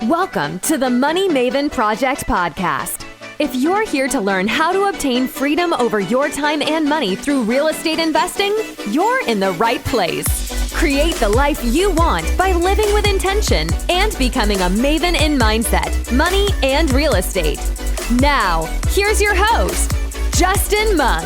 Welcome to the Money Maven Project podcast. If you're here to learn how to obtain freedom over your time and money through real estate investing, you're in the right place. Create the life you want by living with intention and becoming a maven in mindset, money, and real estate. Now, here's your host, Justin Monk.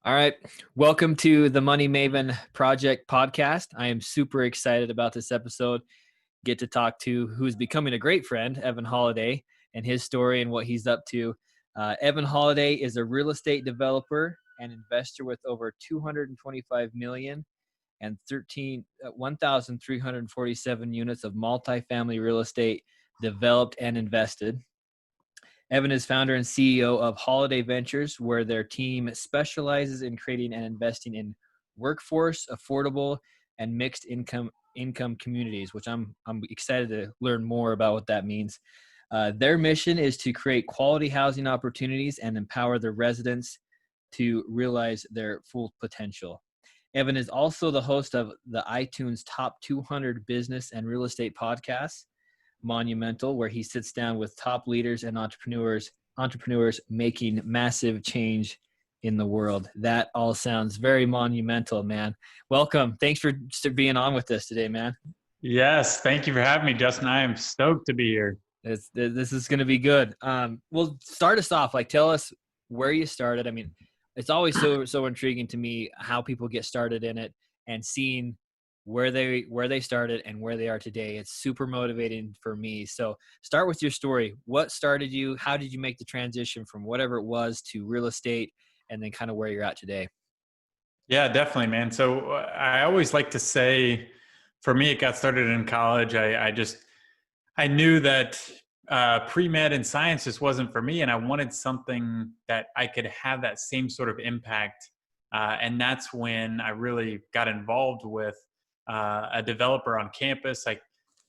All right. Welcome to the Money Maven Project podcast. I am super excited about this episode. Get to talk to who's becoming a great friend, Evan Holladay, and his story and what he's up to. Evan Holladay is a real estate developer and investor with over 225 million and 1,347 units of multifamily real estate developed and invested. Evan is founder and CEO of Holladay Ventures, where their team specializes in creating and investing in workforce, affordable, and mixed income communities, which I'm excited to learn more about what that means. Their mission is to create quality housing opportunities and empower their residents to realize their full potential. Evan is also the host of the iTunes Top 200 Business and Real Estate podcasts, Monumental, where he sits down with top leaders and entrepreneurs making massive change in the world. That all sounds very monumental, man. Welcome. Thanks for being on with us today, man. Yes. Thank you for having me, Justin. I am stoked to be here. This is going to be good. Well, start us off. Tell us where you started. I mean, it's always so intriguing to me how people get started in it and seeing where they started and where they are today. It's super motivating for me. So start with your story. What started you? How did you make the transition from whatever it was to real estate, and then kind of where you're at today? Yeah, definitely, man. So I always like to say, for me, it got started in college. I knew that pre-med and science just wasn't for me, and I wanted something that I could have that same sort of impact. And that's when I really got involved with a developer on campus. I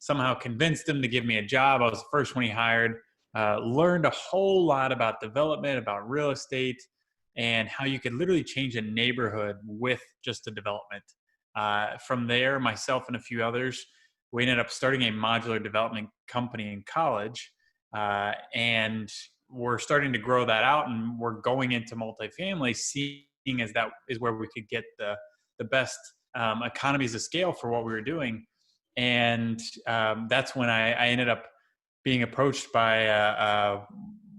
somehow convinced him to give me a job. I was the first one he hired. Learned a whole lot about development, about real estate, and how you could literally change a neighborhood with just a development. From there, myself and a few others, we ended up starting a modular development company in college, and we're starting to grow that out, and we're going into multifamily, seeing as that is where we could get the best economies of scale for what we were doing. And that's when I ended up being approached by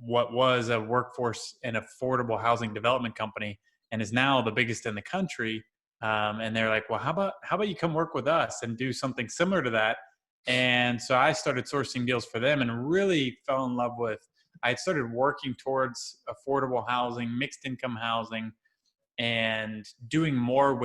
what was a workforce and affordable housing development company, and is now the biggest in the country. And they're like, well, how about you come work with us and do something similar to that? And so I started sourcing deals for them and really fell in love with, I had started working towards affordable housing, mixed income housing, and doing more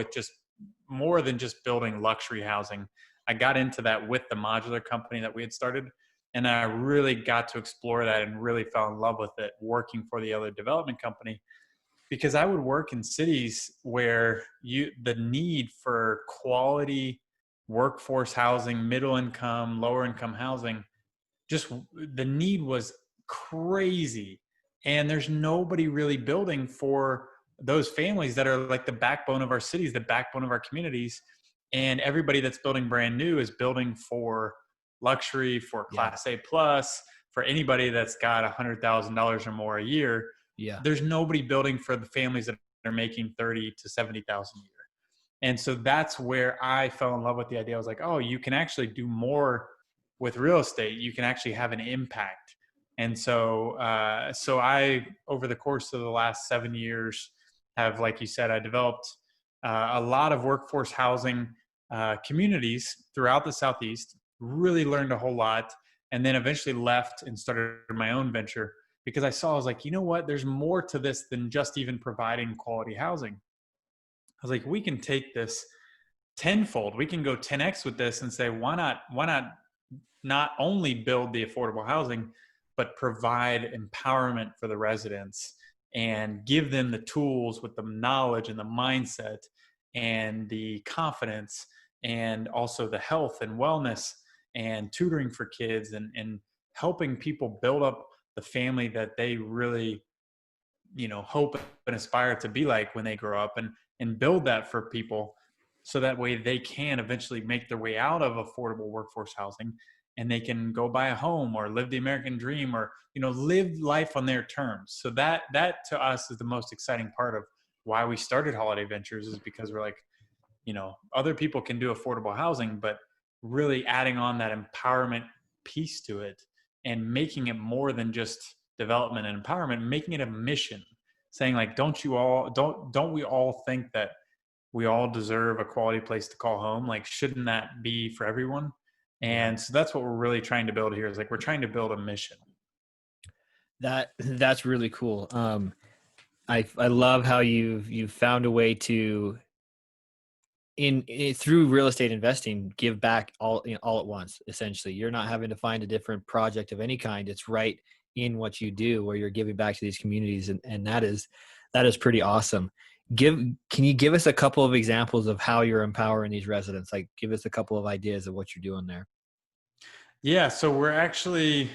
than just building luxury housing. I got into that with the modular company that we had started, and I really got to explore that and really fell in love with it working for the other development company, because I would work in cities where the need for quality workforce housing, middle income, lower income housing, just the need was crazy. And there's nobody really building for those families that are like the backbone of our cities, the backbone of our communities. And everybody that's building brand new is building for luxury, for Class A plus, for anybody that's got $100,000 or more a year. Yeah. There's nobody building for the families that are making $30,000 to $70,000 a year. And so that's where I fell in love with the idea. I was like, oh, you can actually do more with real estate. You can actually have an impact. And so I, over the course of the last 7 years, have, like you said, I developed a lot of workforce housing communities throughout the Southeast, really learned a whole lot, and then eventually left and started my own venture because I was like, you know what, there's more to this than just even providing quality housing. I was like, we can take this tenfold. We can go 10x with this and say, why not only build the affordable housing, but provide empowerment for the residents and give them the tools with the knowledge and the mindset and the confidence and also the health and wellness and tutoring for kids and helping people build up the family that they really hope and aspire to be like when they grow up, and build that for people, so that way they can eventually make their way out of affordable workforce housing, and they can go buy a home or live the American dream, or live life on their terms. So that to us is the most exciting part of why we started Holladay Ventures, is because we're like, other people can do affordable housing, but really adding on that empowerment piece to it, and making it more than just development and empowerment, making it a mission, saying like, don't we all think that we all deserve a quality place to call home? Like, shouldn't that be for everyone? Yeah. And so that's what we're really trying to build here, is like, we're trying to build a mission. That's really cool. I love how you've found a way to through real estate investing give back all at once. Essentially, you're not having to find a different project of any kind. It's right in what you do, where you're giving back to these communities, and that is pretty awesome. Can you give us a couple of examples of how you're empowering these residents? Like, give us a couple of ideas of what you're doing there. Yeah, so we're actually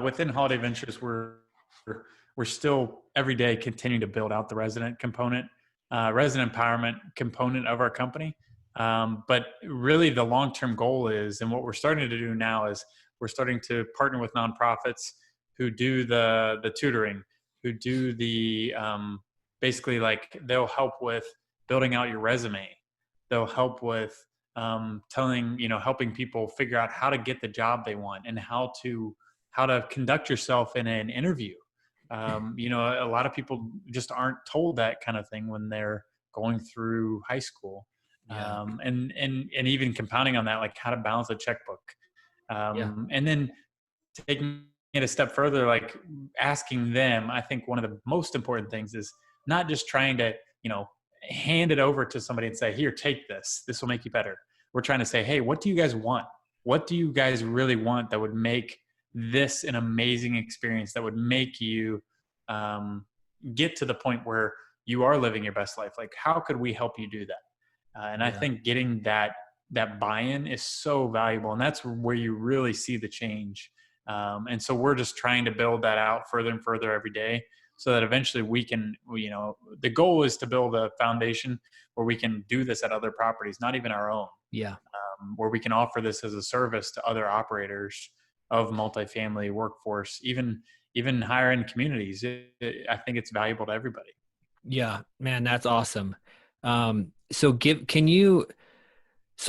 within Holladay Ventures, we're still every day continuing to build out the resident empowerment component of our company. But really, the long-term goal is, and what we're starting to do now is, we're starting to partner with nonprofits who do the tutoring, who do the basically, like, they'll help with building out your resume. They'll help with helping people figure out how to get the job they want, and how to conduct yourself in an interview. A lot of people just aren't told that kind of thing when they're going through high school. Yeah. And even compounding on that, like how to balance a checkbook. Yeah. And then taking it a step further, like asking them, I think one of the most important things is not just trying to, hand it over to somebody and say, here, take this. This will make you better. We're trying to say, hey, what do you guys want? What do you guys really want that would make this an amazing experience, that would make you get to the point where you are living your best life? Like, how could we help you do that? And I think getting that buy-in is so valuable, and that's where you really see the change. And so we're just trying to build that out further and further every day, so that eventually we can, the goal is to build a foundation where we can do this at other properties, not even our own. Yeah. Where we can offer this as a service to other operators of multifamily workforce, even higher end communities. I think it's valuable to everybody. Yeah, man, that's awesome. So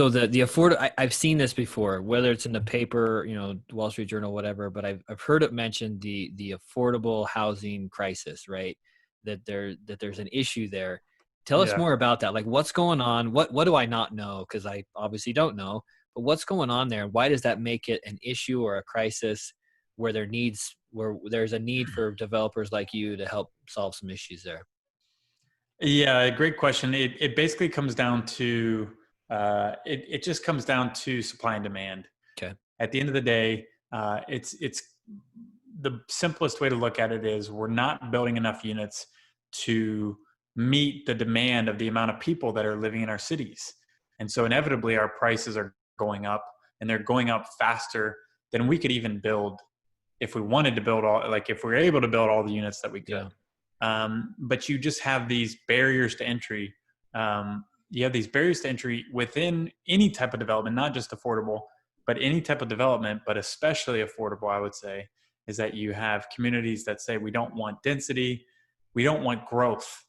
the afford I've seen this before, whether it's in the paper, Wall Street Journal, whatever, but I've heard it mentioned, the affordable housing crisis, right? That there's an issue there. Tell us more about that. Like, what's going on? What do I not know? Because I obviously don't know, but what's going on there? Why does that make it an issue or a crisis where there's a need for developers like you to help solve some issues there? Yeah, great question. It basically comes down to it just comes down to supply and demand. Okay. At the end of the day, it's the simplest way to look at it is, we're not building enough units to meet the demand of the amount of people that are living in our cities. And so inevitably our prices are going up, and they're going up faster than we could even build if we wanted to build if we were able to build all the units that we could. Yeah. But you just have these barriers to entry. You have these barriers to entry within any type of development, not just affordable, but any type of development, but especially affordable, I would say, is that you have communities that say, we don't want density, we don't want growth.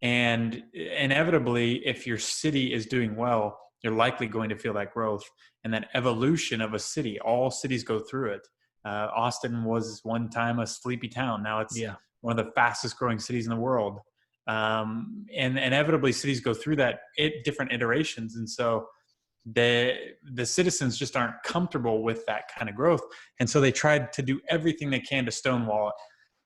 And inevitably, if your city is doing well, you're likely going to feel that growth and that evolution of a city. All cities go through it. Austin was one time a sleepy town. Now it's one of the fastest growing cities in the world. And inevitably cities go through that different iterations. And so the citizens just aren't comfortable with that kind of growth. And so they tried to do everything they can to stonewall it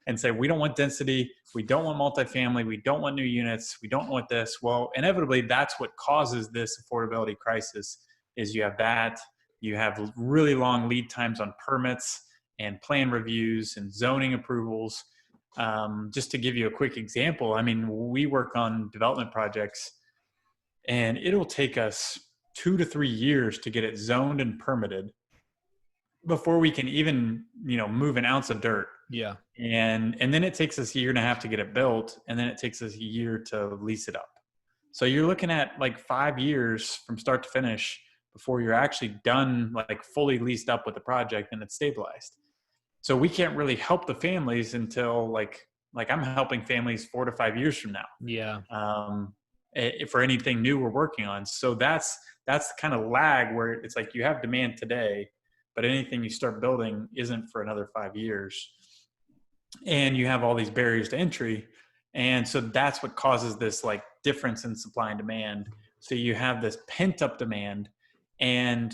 and say, we don't want density, we don't want multifamily, we don't want new units, we don't want this. Well, inevitably that's what causes this affordability crisis. Is you have really long lead times on permits and plan reviews and zoning approvals. Just to give you a quick example, I mean, we work on development projects and it'll take us 2 to 3 years to get it zoned and permitted. before we can even, move an ounce of dirt. Yeah. And then it takes us a year and a half to get it built, and then it takes us a year to lease it up. So you're looking at like 5 years from start to finish before you're actually done, like fully leased up with the project and it's stabilized. So we can't really help the families until like I'm helping families 4 to 5 years from now. Yeah. For anything new we're working on. So that's the kind of lag where it's like you have demand today, but anything you start building isn't for another 5 years. And you have all these barriers to entry. And so that's what causes this like difference in supply and demand. So you have this pent up demand, and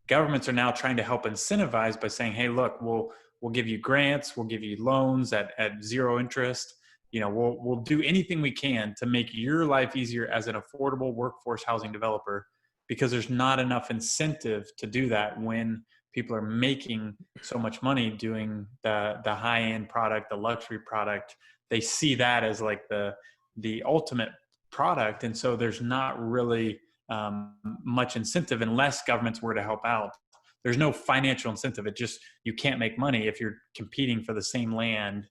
governments are now trying to help incentivize by saying, hey, look, we'll give you grants, we'll give you loans at zero interest. We'll do anything we can to make your life easier as an affordable workforce housing developer, because there's not enough incentive to do that when people are making so much money doing the high end product, the luxury product. They see that as like the ultimate product. And so there's not really much incentive unless governments were to help out. There's no financial incentive. You can't make money if you're competing for the same land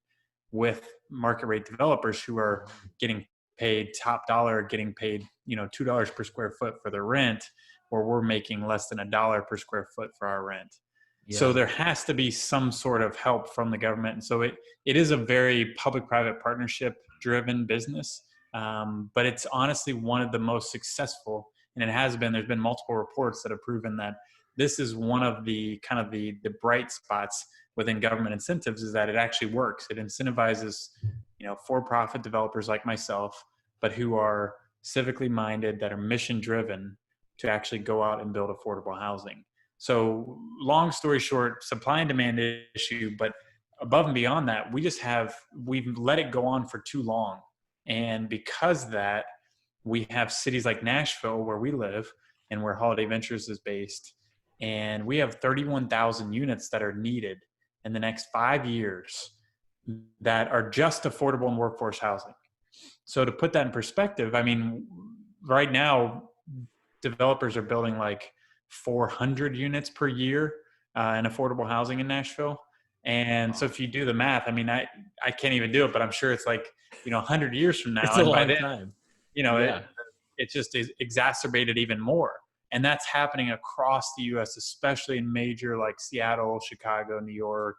with market rate developers who are getting paid top dollar, getting paid, $2 per square foot for their rent, or we're making less than $1 per square foot for our rent. Yeah. So there has to be some sort of help from the government. And so it is a very public-private partnership driven business. But it's honestly one of the most successful, and it has been. There's been multiple reports that have proven that this is one of the kind of the bright spots within government incentives, is that it actually works. It incentivizes, for-profit developers like myself, but who are civically minded, that are mission driven, to actually go out and build affordable housing. So long story short, supply and demand issue, but above and beyond that, we've let it go on for too long. And because of that, we have cities like Nashville, where we live and where Holladay Ventures is based, and we have 31,000 units that are needed in the next 5 years that are just affordable and workforce housing. So to put that in perspective, I mean, right now, developers are building like 400 units per year in affordable housing in Nashville. And so if you do the math, I mean, I can't even do it, but I'm sure it's like, 100 years from now. It's a long time. It just is exacerbated even more. And that's happening across the US, especially in major like Seattle, Chicago, New York,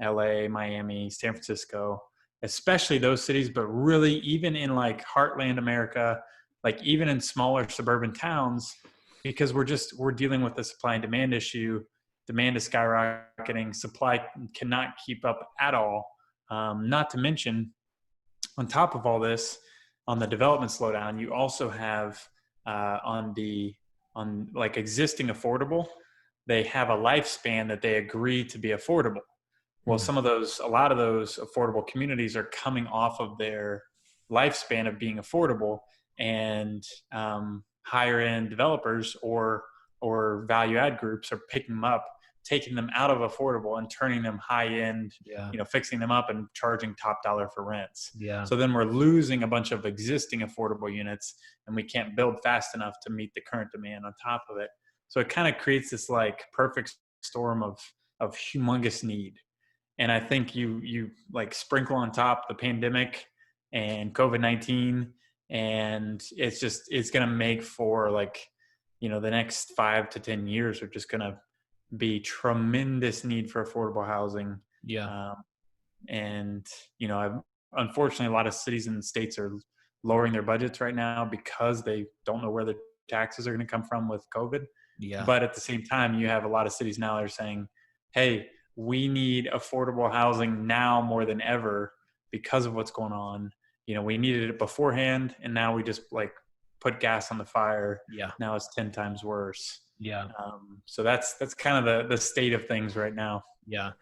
LA, Miami, San Francisco, especially those cities, but really even in like heartland America, like even in smaller suburban towns, because we're dealing with the supply and demand issue. Demand is skyrocketing. Supply cannot keep up at all. Not to mention, on top of all this, on the development slowdown, you also have on like existing affordable, they have a lifespan that they agree to be affordable. Well, a lot of those affordable communities are coming off of their lifespan of being affordable, and higher end developers or value add groups are picking them up, taking them out of affordable and turning them high end, fixing them up and charging top dollar for rents. Yeah. So then we're losing a bunch of existing affordable units, and we can't build fast enough to meet the current demand on top of it. So it kind of creates this like perfect storm of humongous need. And I think you like sprinkle on top the pandemic and COVID-19, and it's going to make for like, the next 5 to 10 years are just going to be tremendous need for affordable housing. Yeah. Unfortunately, a lot of cities and states are lowering their budgets right now because they don't know where the taxes are going to come from with COVID. Yeah. But at the same time, you have a lot of cities now that are saying, hey, we need affordable housing now more than ever because of what's going on. We needed it beforehand, and now we just like put gas on the fire. Yeah. Now it's 10 times worse. Yeah. So that's kind of the state of things right now. Yeah.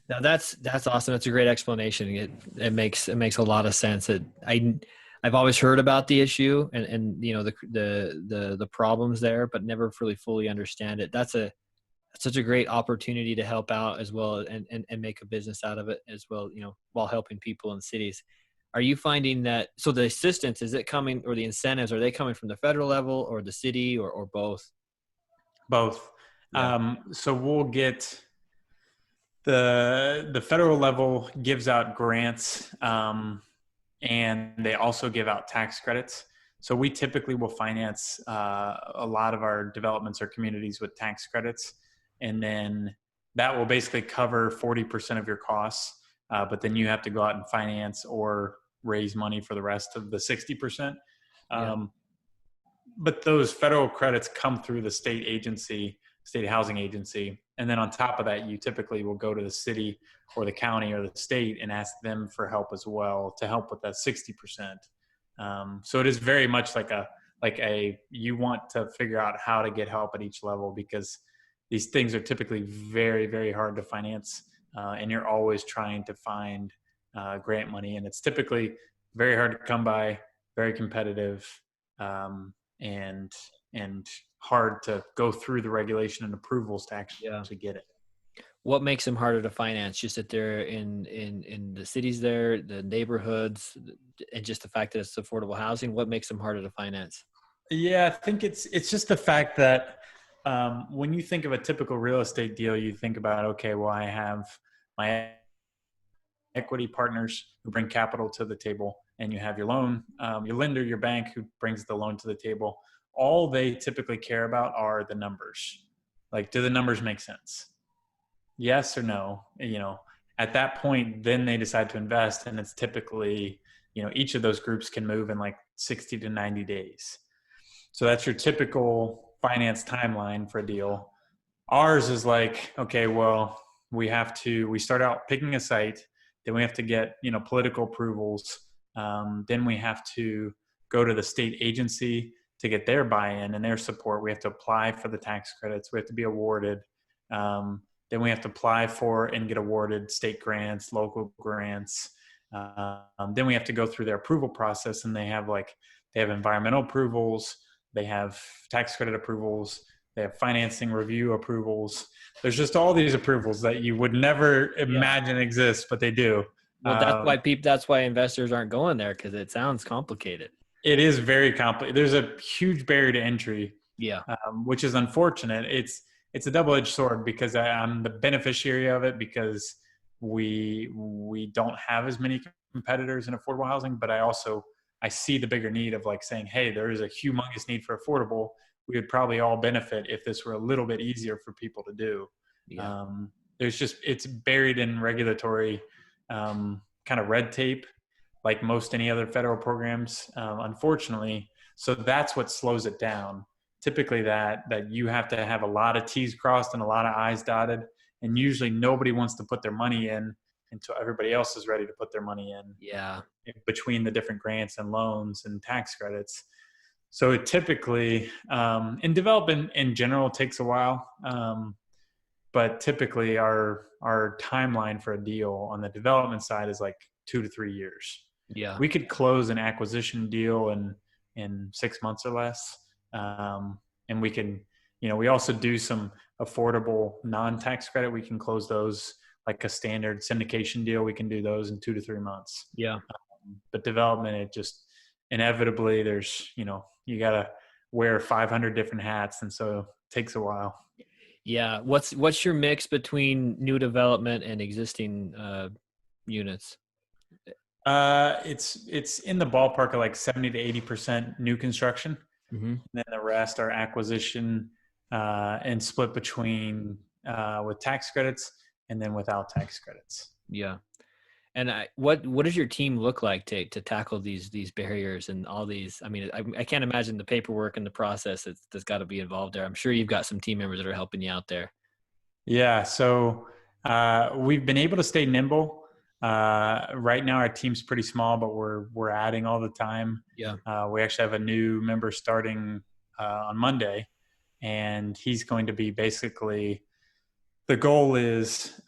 Now that's awesome. That's a great explanation. It makes a lot of sense. I've always heard about the issue and the problems there, but never really fully understand it. That's such a great opportunity to help out as well and make a business out of it as well, while helping people in cities. Are you finding that, so the assistance, is it coming, or the incentives, are they coming from the federal level or the city or both? Both. Yeah. So The federal level gives out grants, and they also give out tax credits. So we typically will finance a lot of our developments or communities with tax credits, and then that will basically cover 40% of your costs. But then you have to go out and finance or raise money for the rest of the 60%. Yeah. But those federal credits come through the state housing agency. And then on top of that, you typically will go to the city or the county or the state and ask them for help as well to help with that 60%. So it is very much like you want to figure out how to get help at each level, because these things are typically very, very hard to finance. And you're always trying to find grant money, and it's typically very hard to come by, very competitive. And hard to go through the regulation and approvals to actually get it. What makes them harder to finance? Just that they're in the cities there, the neighborhoods, and just the fact that it's affordable housing? What makes them harder to finance? Yeah, I think it's just the fact that when you think of a typical real estate deal, you think about, okay, well, I have my equity partners who bring capital to the table, and you have your loan, your lender, your bank who brings the loan to the table. All they typically care about are the numbers. Like, do the numbers make sense? Yes or no? At that point, then they decide to invest, and it's typically, each of those groups can move in like 60 to 90 days. So that's your typical finance timeline for a deal. Ours is like, okay, well, we start out picking a site, then we have to get, political approvals. Then we have to go to the state agency to get their buy-in and their support. We have to apply for the tax credits. We have to be awarded. Then we have to apply for and get awarded state grants, local grants. Then we have to go through their approval process, and they have environmental approvals, they have tax credit approvals, they have financing review approvals. There's just all these approvals that you would never imagine exist, but they do. Well, that's why investors aren't going there, because it sounds complicated. It is very complicated. There's a huge barrier to entry. Yeah. Which is unfortunate. It's a double-edged sword, because I'm the beneficiary of it, because we don't have as many competitors in affordable housing, but I see the bigger need of saying, hey, there is a humongous need for affordable. We would probably all benefit if this were a little bit easier for people to do. Yeah. It's buried in regulatory kind of red tape, like most any other federal programs, unfortunately. So that's what slows it down. Typically that you have to have a lot of T's crossed and a lot of I's dotted, and usually nobody wants to put their money in until everybody else is ready to put their money in. Yeah. Between the different grants and loans and tax credits. So it typically, in development in general, takes a while. But typically our timeline for a deal on the development side is like 2 to 3 years. Yeah. We could close an acquisition deal in 6 months or less. And we can, we also do some affordable non-tax credit. We can close those like a standard syndication deal. We can do those in 2 to 3 months. Yeah. But development, it just inevitably there's, you got to wear 500 different hats. And so it takes a while. Yeah. What's your mix between new development and existing units? It's in the ballpark of like 70 to 80% new construction. Mm-hmm. And then the rest are acquisition, and split between with tax credits and then without tax credits. Yeah. And what does your team look like to tackle these barriers and all these? I mean, I can't imagine the paperwork and the process that's got to be involved there. I'm sure you've got some team members that are helping you out there. Yeah. So we've been able to stay nimble. Right now our team's pretty small, but we're adding all the time. Yeah. We actually have a new member starting on Monday, and he's going to be basically, the goal is,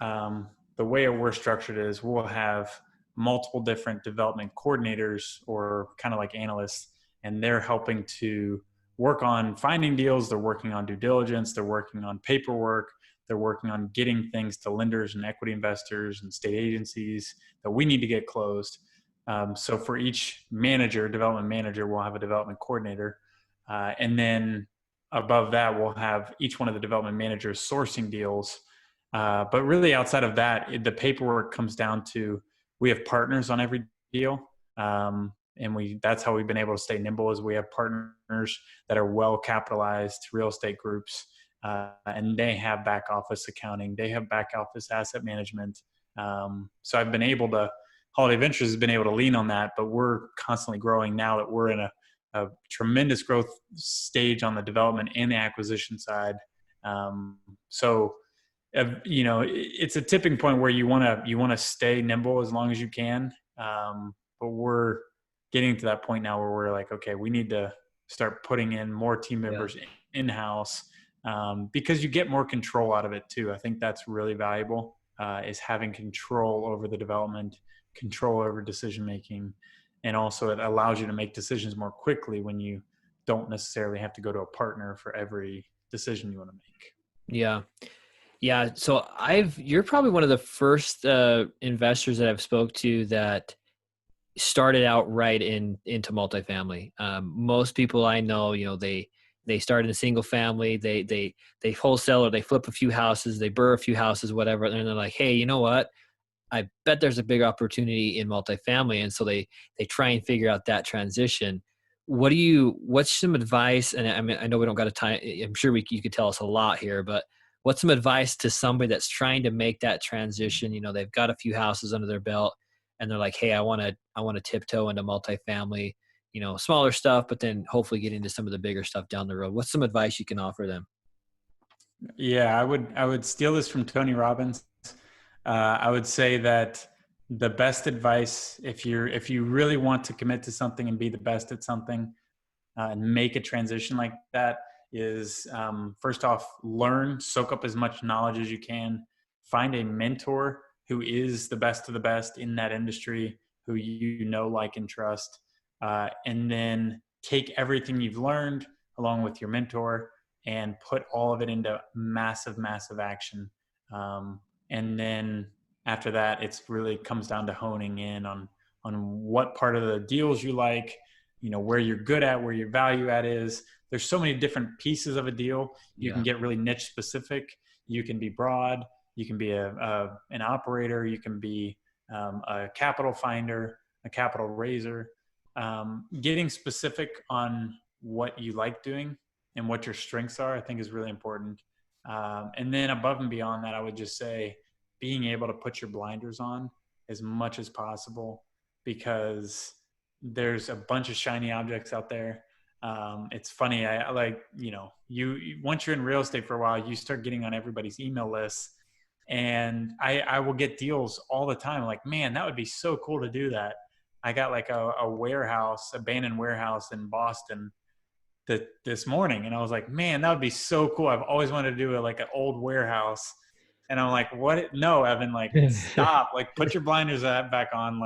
the way we're structured is we'll have multiple different development coordinators, or kind of like analysts, and they're helping to work on finding deals. They're working on due diligence. They're working on paperwork. They're working on getting things to lenders and equity investors and state agencies that we need to get closed. So for each development manager, we'll have a development coordinator. And then above that, we'll have each one of the development managers sourcing deals. But really outside of that, the paperwork comes down to, we have partners on every deal. And that's how we've been able to stay nimble, is we have partners that are well capitalized real estate groups, and they have back office accounting, they have back office asset management. So I've been able to, Holladay Ventures has been able to lean on that, but we're constantly growing now that we're in a tremendous growth stage on the development and the acquisition side. So it's a tipping point where you want to stay nimble as long as you can. But we're getting to that point now where we're like, okay, we need to start putting in more team members in-house, because you get more control out of it too. I think that's really valuable, is having control over the development, control over decision-making. And also it allows you to make decisions more quickly when you don't necessarily have to go to a partner for every decision you want to make. Yeah. Yeah. So you're probably one of the first investors that I've spoke to that started out right into multifamily. Most people I know, they start in a single family, they wholesale, or they flip a few houses, they burr a few houses, whatever. And they're like, hey, you know what? I bet there's a big opportunity in multifamily. And so they try and figure out that transition. What's some advice? And I mean, I know we don't got a time. I'm sure you could tell us a lot here, but what's some advice to somebody that's trying to make that transition? They've got a few houses under their belt and they're like, hey, I want to tiptoe into multifamily, smaller stuff, but then hopefully get into some of the bigger stuff down the road. What's some advice you can offer them? Yeah, I would steal this from Tony Robbins. I would say that the best advice, if you really want to commit to something and be the best at something, and make a transition like that, is first off, soak up as much knowledge as you can, find a mentor who is the best of the best in that industry, who like and trust, and then take everything you've learned along with your mentor and put all of it into massive action. And then after that, it's really comes down to honing in on what part of the deals you like, where you're good at, where your value add is. There's so many different pieces of a deal. You can get really niche specific. You can be broad. You can be an operator. You can be a capital finder, a capital raiser. Getting specific on what you like doing and what your strengths are, I think, is really important. And then above and beyond that, I would just say being able to put your blinders on as much as possible, because there's a bunch of shiny objects out there. It's funny. I like, once you're in real estate for a while, you start getting on everybody's email lists, and I will get deals all the time. Like, man, that would be so cool to do that. I got like a abandoned warehouse in Boston this morning, and I was like, man, that would be so cool. I've always wanted to do an old warehouse. And I'm like, what? No, Evan, stop, put your blinders back on,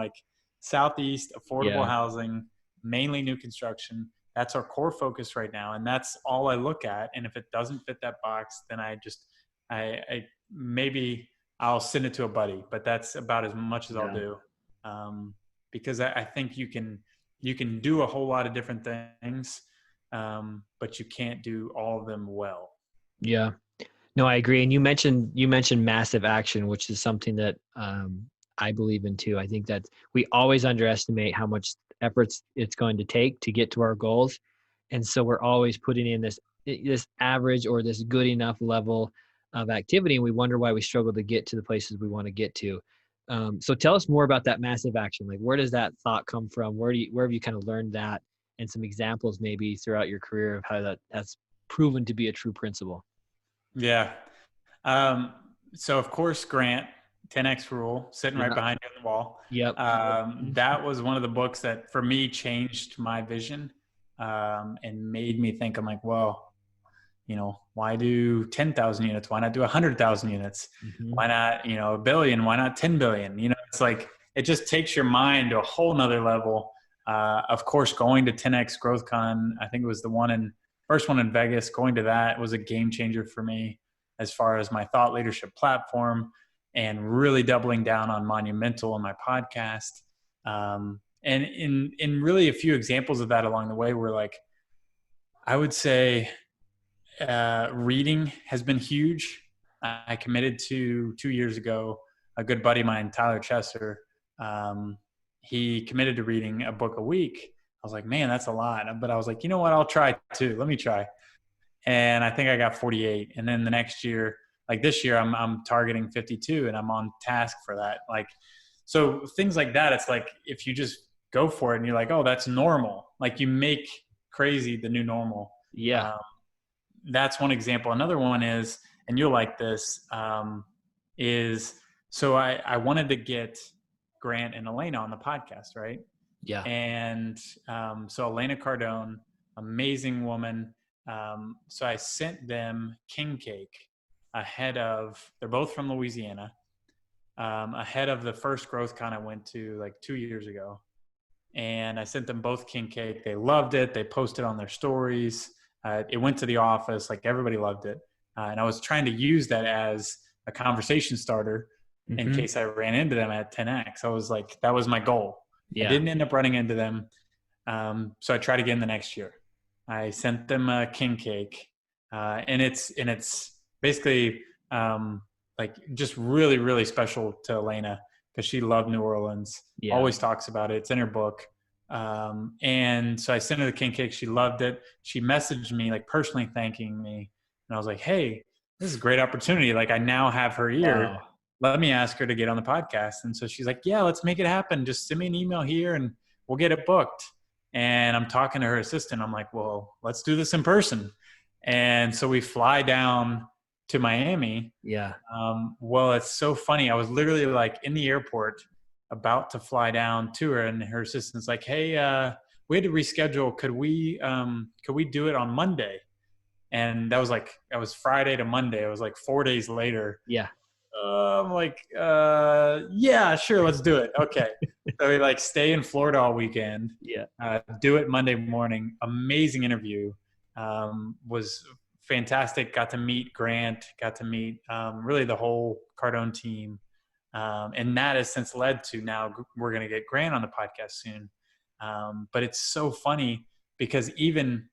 Southeast affordable housing, mainly new construction. That's our core focus right now. And that's all I look at. And if it doesn't fit that box, then I maybe I'll send it to a buddy, but that's about as much as I'll do. Because I think you can do a whole lot of different things, but you can't do all of them well. Yeah. No, I agree. And you mentioned massive action, which is something that I believe in too. I think that we always underestimate how much effort it's going to take to get to our goals. And so we're always putting in this average or this good enough level of activity. And we wonder why we struggle to get to the places we want to get to. So tell us more about that massive action. Where does that thought come from? Where have you kind of learned that, and some examples maybe throughout your career of how that's proven to be a true principle? Yeah. So of course, Grant, 10X rule, sitting right behind you on the wall. Yep. That was one of the books that for me changed my vision, and made me think, I'm like, well, why do 10,000 units? Why not do 100,000 units? Mm-hmm. Why not, a billion? Why not 10 billion? It's it just takes your mind to a whole nother level. Of course, going to 10X GrowthCon, I think it was first one in Vegas, going to that was a game changer for me as far as my thought leadership platform, and really doubling down on Monumental on my podcast. And in really a few examples of that along the way were I would say, reading has been huge. I committed to 2 years ago. A good buddy of mine, Tyler Chesser, he committed to reading a book a week. I was like, man, that's a lot. But I was like, you know what? I'll try too. Let me try. And I think I got 48. And then the next year, like this year, I'm targeting 52, and I'm on task for that. Like, so things like that. It's like if you just go for it and you're like, oh, that's normal. Like you make crazy the new normal. Yeah. That's one example. Another one is, and you'll like this, is so I wanted to get Grant and Elena on the podcast, right? Yeah. And so Elena Cardone, amazing woman. So I sent them king cake ahead of, they're both from Louisiana, ahead of the first growth con I went to like 2 years ago. And I sent them both king cake. They loved it. They posted on their stories. It went to the office. Like everybody loved it. And I was trying to use that as a conversation starter in case I ran into them at 10X. I was like, that was my goal. Yeah. I didn't end up running into them. So I tried again the next year. I sent them a king cake. And it's basically like just really, really special to Elena because she loved New Orleans, always talks about it. It's in her book. And so I sent her the king cake. She loved it. She messaged me like personally thanking me. And I was like, hey, this is a great opportunity. Like I now have her ear. Wow. Let me ask her to get on the podcast. And so she's like, yeah, let's make it happen. Just send me an email here and we'll get it booked. And I'm talking to her assistant. I'm like, well, let's do this in person. And so we fly down to Miami. Yeah. Well, it's so funny. I was literally like in the airport about to fly down to her, and her assistant's like, hey, we had to reschedule. Could we do it on Monday? And that was Friday to Monday. It was like 4 days later. Yeah. I'm like, yeah, sure. Let's do it. Okay. So we like stay in Florida all weekend. Yeah. Do it Monday morning. Amazing interview. Was fantastic. Got to meet Grant, got to meet really the whole Cardone team. And that has since led to now we're going to get Grant on the podcast soon. But it's so funny because even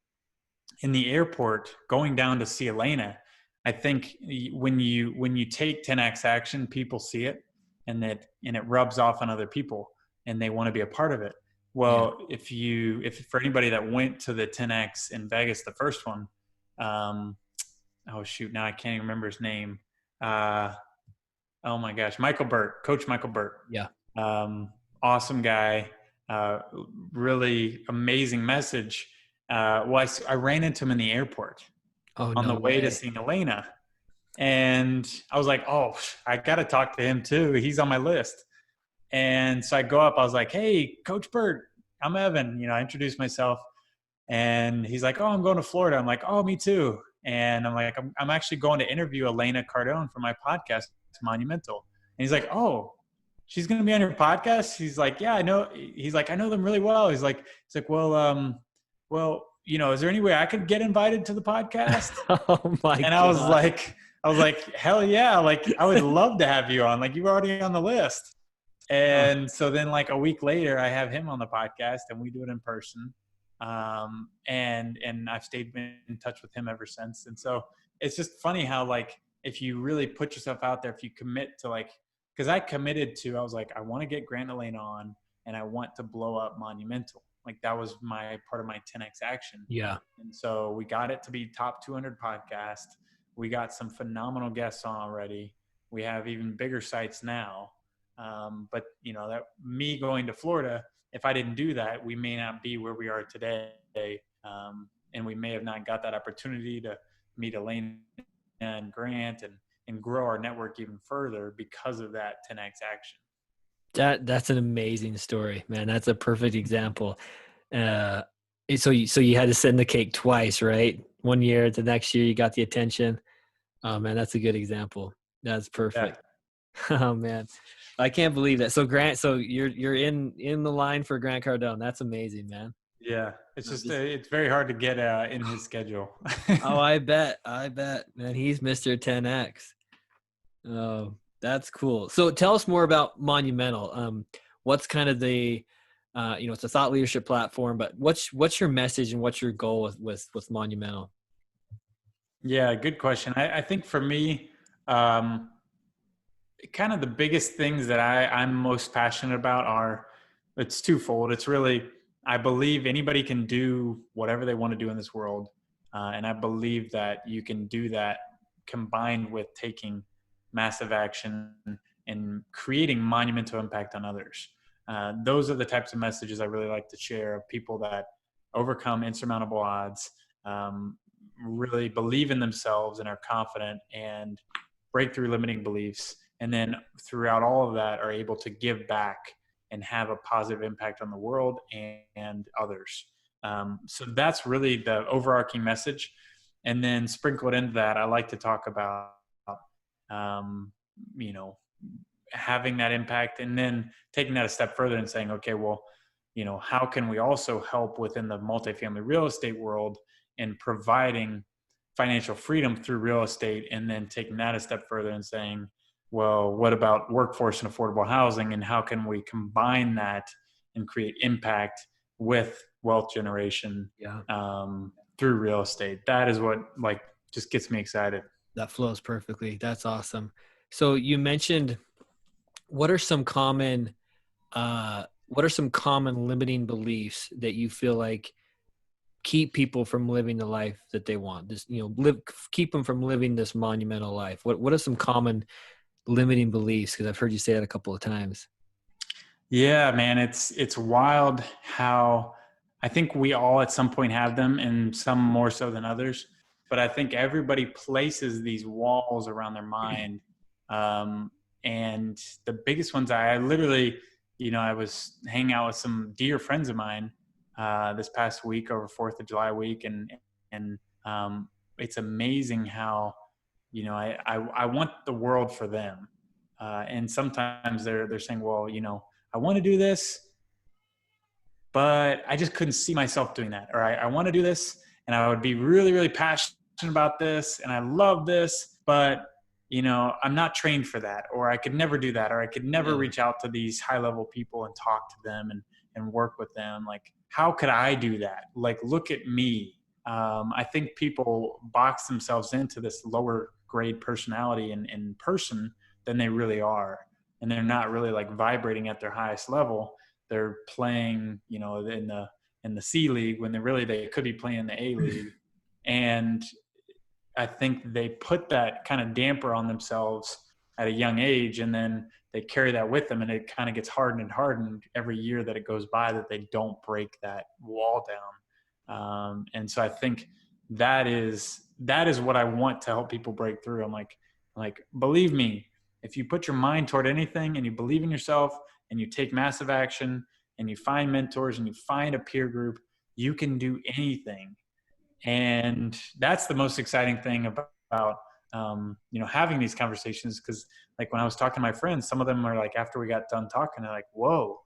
in the airport going down to see Elena, I think when you take 10X action, people see it and it rubs off on other people and they want to be a part of it. Well, if for anybody that went to the 10X in Vegas, the first one, oh shoot, now I can't even remember his name. Oh my gosh, Michael Burt, Coach Michael Burt. Yeah. Awesome guy. Really amazing message. Well, I ran into him in the airport on the way to seeing Elena. And I was like, oh, I got to talk to him too. He's on my list. And so I go up, I was like, hey, Coach Burt, I'm Evan. I introduced myself. And he's like, oh, I'm going to Florida. I'm like, oh, me too. And I'm like, I'm actually going to interview Elena Cardone for my podcast, Monumental. And he's like, oh, she's going to be on your podcast? He's like, yeah, I know. He's like, I know them really well. He's like, well, is there any way I could get invited to the podcast? Oh my God. And I was like, hell yeah. Like, I would love to have you on. Like, you were already on the list. And so then like a week later, I have him on the podcast and we do it in person. And I've stayed in touch with him ever since. And so it's just funny how like, if you really put yourself out there, if you commit to like, cause I committed to, I was like, I want to get Grant and Elena on and I want to blow up Monumental. Like that was my part of my 10X action. Yeah. And so we got it to be top 200 podcast. We got some phenomenal guests on already. We have even bigger sites now. But that me going to Florida, if I didn't do that, we may not be where we are today. And we may have not got that opportunity to meet Elena and Grant and grow our network even further because of that 10X action. That's an amazing story, man. That's a perfect example. So you had to send the cake twice, right? 1 year, the next year you got the attention. Oh man, that's a good example. That's perfect. Yeah. Oh man, I can't believe that. So Grant, you're in the line for Grant Cardone. That's amazing, man. Yeah, it's just it's very hard to get in his schedule. Oh, I bet, man. He's Mr. 10X. Oh, that's cool. So tell us more about Monumental. What's kind of the, it's a thought leadership platform, but what's your message and what's your goal with Monumental? Yeah, good question. I think for me, Um, Kind of the biggest things that I'm most passionate about are, it's twofold. It's really, I believe anybody can do whatever they want to do in this world. And I believe that you can do that combined with taking massive action and creating monumental impact on others. Those are the types of messages I really like to share, of people that overcome insurmountable odds, really believe in themselves and are confident, and break through limiting beliefs, and then throughout all of that are able to give back and have a positive impact on the world and others. So that's really the overarching message. And then sprinkled into that, I like to talk about, um, you know, having that impact, and then taking that a step further and saying, okay, well, how can we also help within the multifamily real estate world in providing financial freedom through real estate, and then taking that a step further and saying, well, what about workforce and affordable housing, and how can we combine that and create impact with wealth generation, Yeah. through real estate? That is what just gets me excited. That flows perfectly. That's awesome. So you mentioned, what are some common limiting beliefs that you feel like keep people from living the life that they want? This, keep them from living this monumental life. What are some common limiting beliefs? Because I've heard you say that a couple of times. Yeah, man, it's wild how I think we all at some point have them, and some more so than others. But I think everybody places these walls around their mind, um, and the biggest ones, I literally, I was hanging out with some dear friends of mine this past week over Fourth of July week, and it's amazing how I want the world for them, and sometimes they're saying, well, I want to do this, but I just couldn't see myself doing that. Or I want to do this, and I would be really, really passionate about this, and I love this, but I'm not trained for that, or I could never do that, or I could never reach out to these high level people and talk to them and work with them. Like, how could I do that? Like, look at me. I think people box themselves into this lower grade personality in person than they really are. And they're not really like vibrating at their highest level. They're playing, in the C League when they could be playing the A League. And I think they put that kind of damper on themselves at a young age, and then they carry that with them, and it kind of gets hardened every year that it goes by, that they don't break that wall down. And so I think that is what I want to help people break through. I'm like, believe me, if you put your mind toward anything and you believe in yourself and you take massive action and you find mentors and you find a peer group, you can do anything. And that's the most exciting thing about having these conversations. Because like when I was talking to my friends, some of them are like, after we got done talking, they're like, whoa,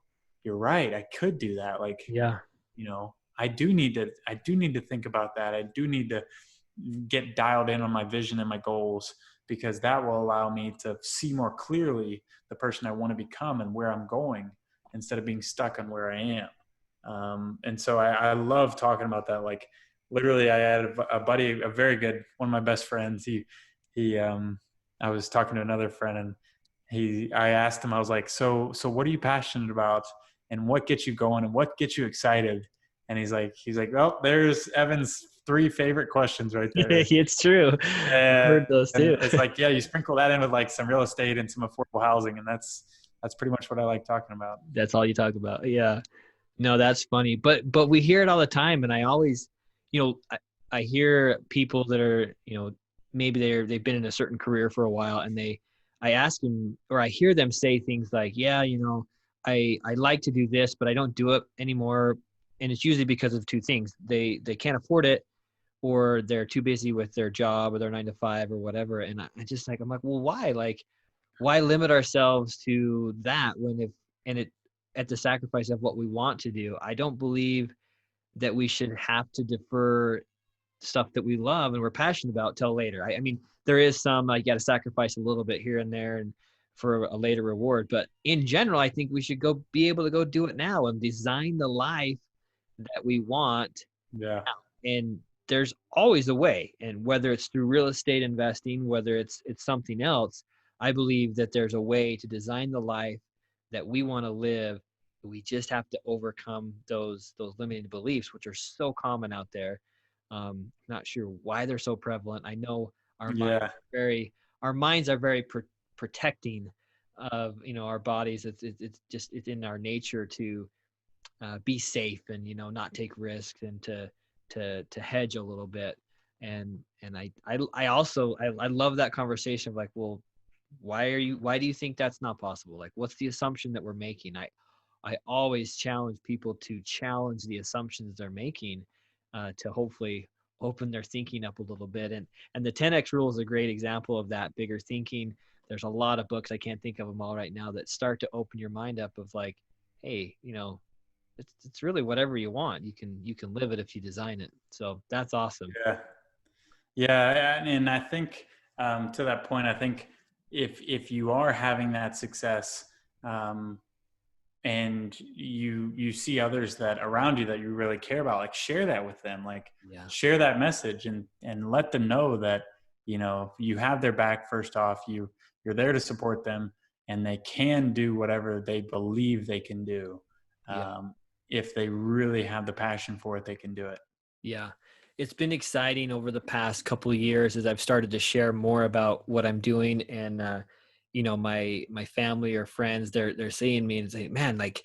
you're right, I could do that. Like, Yeah. I do need to think about that. I do need to get dialed in on my vision and my goals, because that will allow me to see more clearly the person I want to become and where I'm going, instead of being stuck on where I am. And so I love talking about that. Like, literally, I had a buddy, a very good, one of my best friends. I was talking to another friend, and I asked him, I was like, so what are you passionate about, and what gets you going, and what gets you excited? And he's like, well, there's Evan's 3 favorite questions right there. It's true. I've heard those too. And it's like, yeah, you sprinkle that in with like some real estate and some affordable housing, and that's pretty much what I like talking about. That's all you talk about. Yeah. No, that's funny. But we hear it all the time. And I always, I hear people that are, maybe they've been in a certain career for a while, and I ask them, or I hear them say things like, yeah, I like to do this, but I don't do it anymore. And it's usually because of 2 things. They can't afford it, or they're too busy with their job or their 9 to 5 or whatever. And I'm like, well, why? Like, why limit ourselves to that at the sacrifice of what we want to do? I don't believe that we should have to defer stuff that we love and we're passionate about till later. I mean, there is some, you got to sacrifice a little bit here and there and for a later reward. But in general, I think we should be able to go do it now and design the life that we want. Yeah. Now. And there's always a way. And whether it's through real estate investing, whether it's something else, I believe that there's a way to design the life that we want to live. We just have to overcome those limiting beliefs, which are so common out there. Not sure why they're so prevalent. I know our minds Yeah. are very protecting of, our bodies. It's in our nature to be safe and, not take risks, and to hedge a little bit. And I also love that conversation of like, well, why do you think that's not possible? Like, what's the assumption that we're making? I always challenge people to challenge the assumptions they're making, to hopefully open their thinking up a little bit. And the 10X rule is a great example of that, bigger thinking. There's a lot of books, I can't think of them all right now, that start to open your mind up of like, hey, it's really whatever you want. You can live it if you design it. So that's awesome. Yeah. Yeah. And I think, to that point, I think if you are having that success, and you see others that around you that you really care about, like share that with them, like Yeah. share that message and let them know that, you have their back. First off, you're there to support them, and they can do whatever they believe they can do. Yeah. If they really have the passion for it, they can do it. Yeah. It's been exciting over the past couple of years as I've started to share more about what I'm doing. And, my family or friends, they're seeing me and saying, man, like,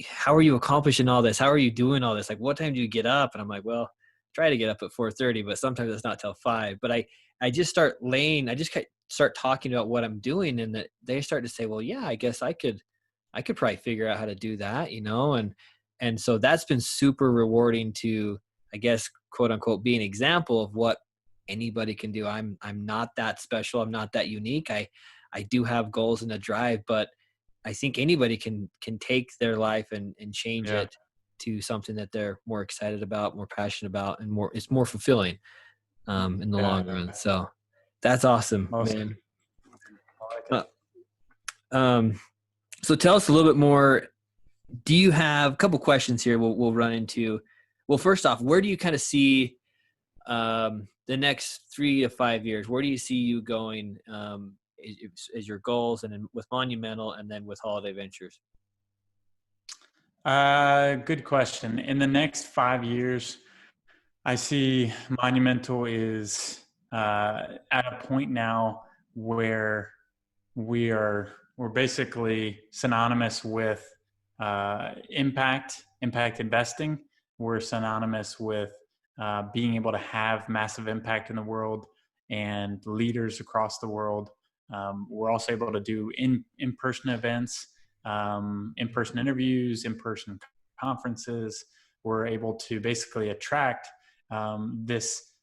how are you accomplishing all this? How are you doing all this? Like, what time do you get up? And I'm like, well, try to get up at 4:30, but sometimes it's not till 5. But I just start talking about what I'm doing, and that they start to say, well, yeah, I guess I could probably figure out how to do that, and so that's been super rewarding to, I guess, quote unquote, be an example of what anybody can do. I'm not that special. I'm not that unique. I do have goals and a drive, but I think anybody can take their life and change Yeah. it to something that they're more excited about, more passionate about, and it's more fulfilling in the Yeah. long run. So that's awesome, Awesome. man. I like Uh, it. um, so tell us a little bit more. Do you have a couple questions here we'll run into? Well, first off, where do you kind of see the next 3 to 5 years? Where do you see you going as your goals, and then with Monumental, and then with Holladay Ventures? Good question. In the next 5 years, I see Monumental is at a point now where we're basically synonymous with impact investing. We're synonymous with being able to have massive impact in the world and leaders across the world. We're also able to do in-person events, in-person interviews, in-person conferences. We're able to basically attract this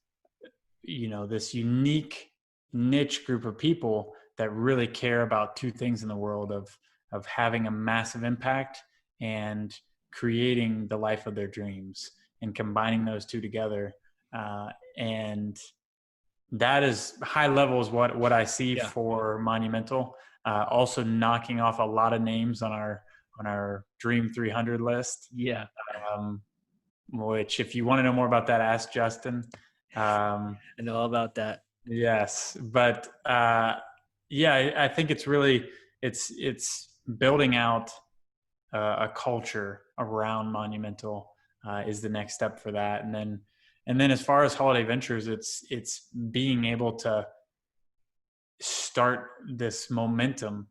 unique niche group of people that really care about two things in the world of having a massive impact and creating the life of their dreams, and combining those two together. And that is high level is what I see Yeah. for Monumental. Also knocking off a lot of names on our Dream 300 list. Yeah. Which, if you want to know more about that, ask Justin. I know all about that. Yes, but yeah, I think it's really it's building out a culture around Monumental is the next step for that, and then as far as Holladay Ventures, it's being able to start this momentum,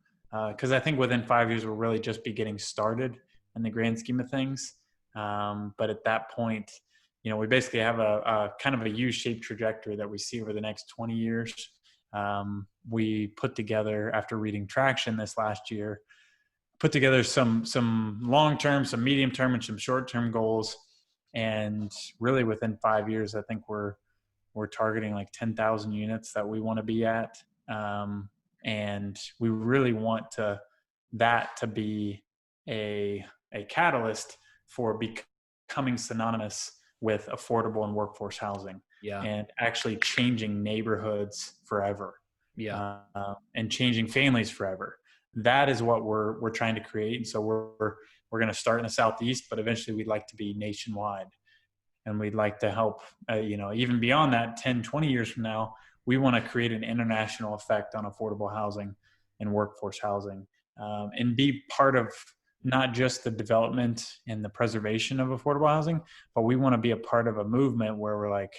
because I think within 5 years we'll really just be getting started in the grand scheme of things. But at that point, we basically have a kind of a U-shaped trajectory that we see over the next 20 years. We put together, after reading Traction this last year, put together some long-term, some medium-term, and some short-term goals. And really within 5 years, I think we're targeting like 10,000 units that we want to be at. And we really want that to be a catalyst for becoming synonymous with affordable and workforce housing. Yeah. And actually changing neighborhoods forever. Yeah. And changing families forever. That is what we're trying to create. And so we're going to start in the Southeast, but eventually we'd like to be nationwide. and we'd like to help, even beyond that, 10, 20 years from now, we want to create an international effect on affordable housing and workforce housing, and be part of not just the development and the preservation of affordable housing, but we want to be a part of a movement where we're like,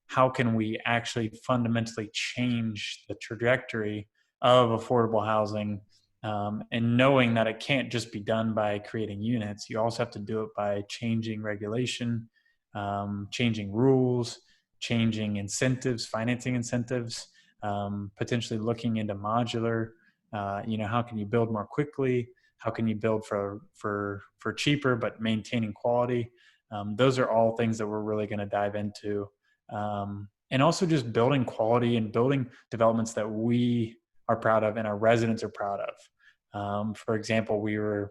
how can we actually fundamentally change the trajectory of affordable housing, and knowing that it can't just be done by creating units. You also have to do it by changing regulation, changing rules, changing incentives, financing incentives, potentially looking into modular. How can you build more quickly? How can you build for cheaper but maintaining quality? Those are all things that we're really going to dive into. And also just building quality and building developments that we are proud of and our residents are proud of. For example, we're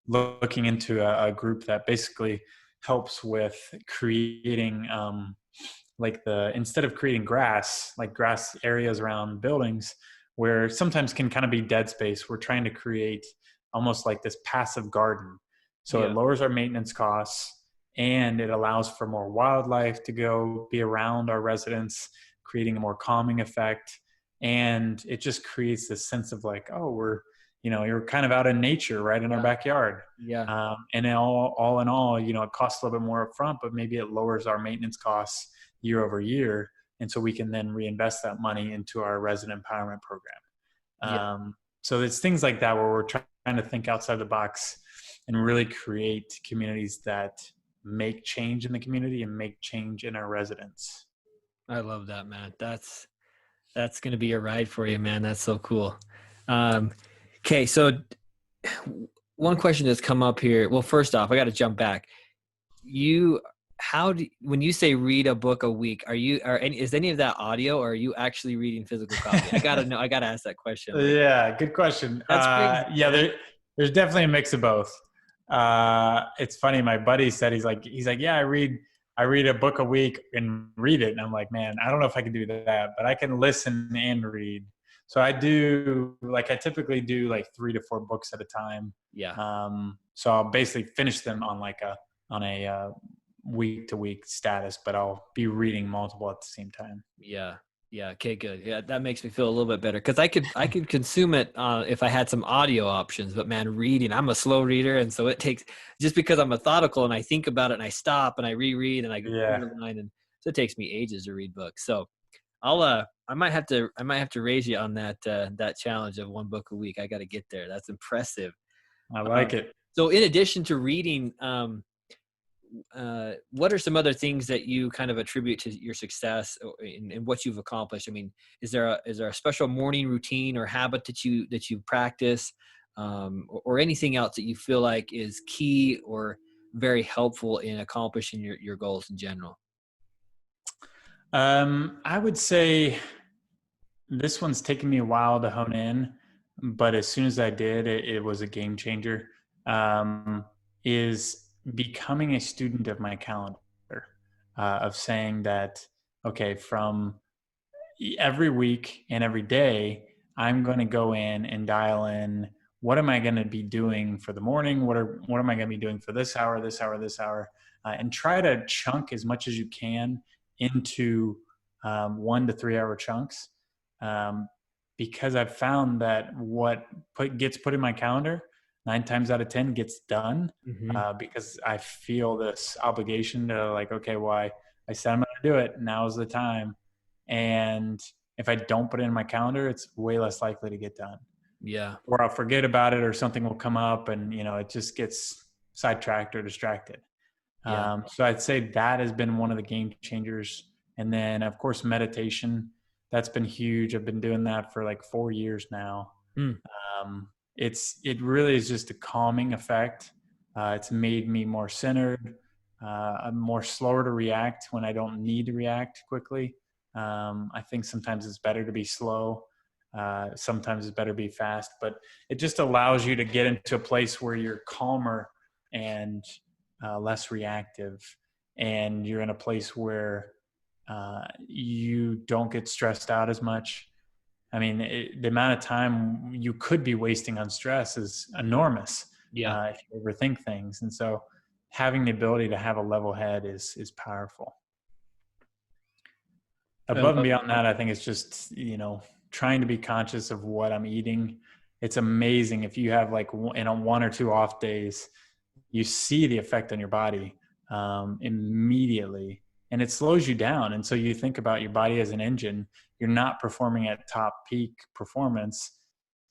looking into a group that basically helps with creating instead of creating grass areas around buildings where sometimes can kind of be dead space, we're trying to create almost like this passive garden. So it lowers our maintenance costs and it allows for more wildlife to go be around our residents, creating a more calming effect. And it just creates this sense of like, oh, you're kind of out in nature right in our backyard. And all in all, it costs a little bit more upfront, but maybe it lowers our maintenance costs year over year. And so we can then reinvest that money into our resident empowerment program. So it's things like that where we're trying to think outside the box and really create communities that make change in the community and make change in our residents. I love that, man. That's going to be a ride for you, man. That's so cool. Okay. So one question that's come up here. Well, first off, I got to jump back. When you say read a book a week, is any of that audio or are you actually reading physical copy? I got to ask that question. Yeah. Good question. That's crazy. There's definitely a mix of both. It's funny. My buddy said, he's like, yeah, I read a book a week and read it. And I'm like, man, I don't know if I can do that, but I can listen and read. So I typically do like 3 to 4 books at a time. So I'll basically finish them on a week to week status, but I'll be reading multiple at the same time. Yeah. Okay, good. Yeah. That makes me feel a little bit better. Cause I could consume it, if I had some audio options, but man, reading, I'm a slow reader. And so it takes, just because I'm methodical and I think about it and I stop and I reread and I go through the line. And so it takes me ages to read books. So I might have to raise you on that challenge of 1 book a week. I got to get there. That's impressive. I like it. So in addition to reading, what are some other things that you kind of attribute to your success and what you've accomplished? I mean, is there a special morning routine or habit that you practice, or anything else that you feel like is key or very helpful in accomplishing your goals in general? I would say this one's taken me a while to hone in, but as soon as I did, it was a game changer. Is becoming a student of my calendar, of saying that, okay, from every week and every day, I'm going to go in and dial in, what am I going to be doing for the morning? What am I going to be doing for this hour, and try to chunk as much as you can into 1 to 3 hour chunks. Because I've found that what gets put in my calendar 9 times out of 10 gets done, because I feel this obligation to like, okay, well, I said I'm going to do it. Now's the time. And if I don't put it in my calendar, it's way less likely to get done. Yeah. Or I'll forget about it or something will come up and, it just gets sidetracked or distracted. Yeah. So I'd say that has been one of the game changers. And then of course, meditation, that's been huge. I've been doing that for like 4 years now. It really is just a calming effect. It's made me more centered. I'm more slower to react when I don't need to react quickly. I think sometimes it's better to be slow. Sometimes it's better to be fast, but it just allows you to get into a place where you're calmer and less reactive. And you're in a place where you don't get stressed out as much. I mean, the amount of time you could be wasting on stress is enormous. If you overthink things. And so having the ability to have a level head is powerful. I Above and love beyond that, I think it's just, trying to be conscious of what I'm eating. It's amazing if you have like one or two off days, you see the effect on your body immediately, and it slows you down. And so you think about your body as an engine. You're not performing at top peak performance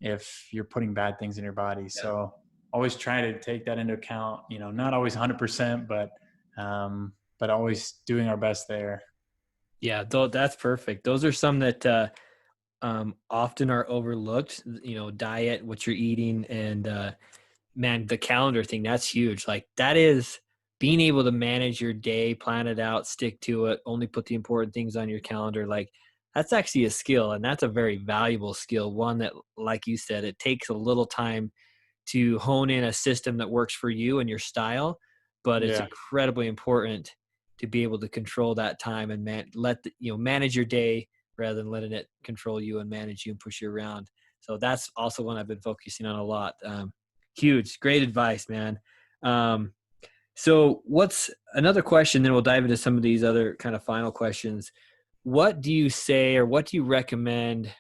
if you're putting bad things in your body. Yeah. So always try to take that into account, not always 100%, but always doing our best there. Yeah, that's perfect. Those are some that often are overlooked, diet, what you're eating, and man, the calendar thing, that's huge. Like that is being able to manage your day, plan it out, stick to it, only put the important things on your calendar. Like that's actually a skill, and that's a very valuable skill. One that, like you said, it takes a little time to hone in a system that works for you and your style, but it's Yeah. incredibly important to be able to control that time and manage your day rather than letting it control you and manage you and push you around. So that's also one I've been focusing on a lot. Huge, great advice, man. So what's another question? Then we'll dive into some of these other kind of final questions. What do you say, or what do you recommend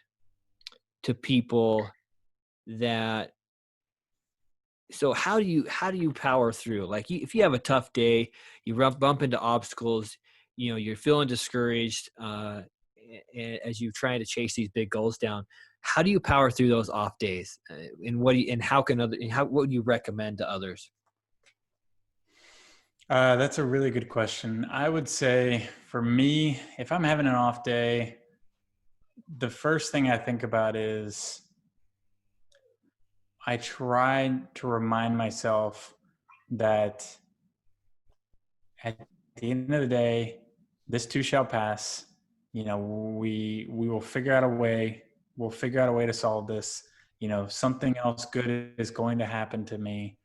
to people that, so how do you power through? Like if you have a tough day, you bump into obstacles, you're feeling discouraged, as you try to chase these big goals down. How do you power through those off days? And what would you recommend to others? That's a really good question. I would say for me, if I'm having an off day, the first thing I think about is I try to remind myself that at the end of the day, this too shall pass. We will figure out a way. We'll figure out a way to solve this. Something else good is going to happen to me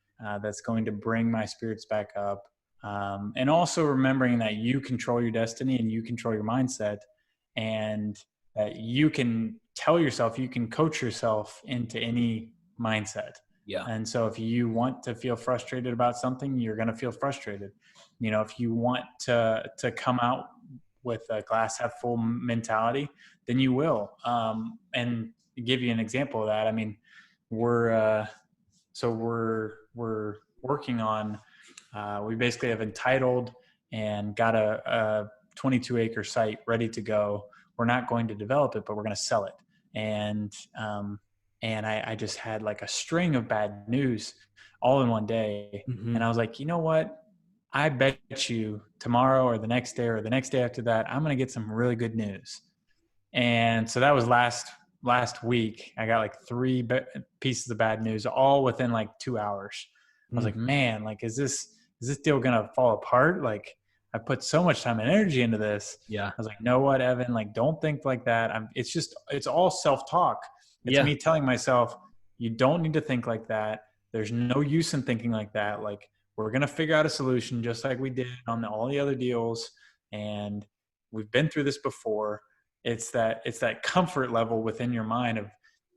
that's going to bring my spirits back up. And also remembering that you control your destiny and you control your mindset, and that you can tell yourself, you can coach yourself into any mindset. Yeah. And so if you want to feel frustrated about something, you're going to feel frustrated. If you want to come out with a glass half full mentality, then you will. And to give you an example of that, I mean, we're working on, we basically have entitled and got a 22-acre site ready to go. We're not going to develop it, but we're going to sell it. And I just had like a string of bad news all in one day. Mm-hmm. And I was like, you know what? I bet you tomorrow or the next day or the next day after that, I'm going to get some really good news. And so that was last week. I got like three pieces of bad news all within like 2 hours. I was like, man, like, is this deal going to fall apart? Like, I put so much time and energy into this. Yeah. I was like, know what, Evan, like, don't think like that. It's all self-talk. It's me telling myself, you don't need to think like that. There's no use in thinking like that. Like, we're going to figure out a solution just like we did on all the other deals. And we've been through this before. It's that comfort level within your mind of,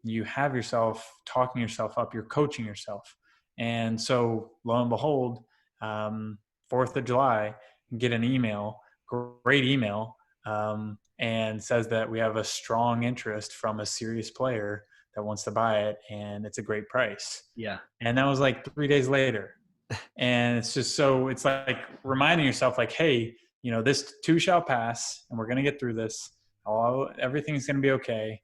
you have yourself talking yourself up, you're coaching yourself. And so lo and behold, 4th of July, get an email, great email, and says that we have a strong interest from a serious player that wants to buy it, and it's a great price. Yeah. And that was like 3 days later. And it's just, so it's like reminding yourself, like, hey, this too shall pass, and we're going to get through this. Everything's going to be okay.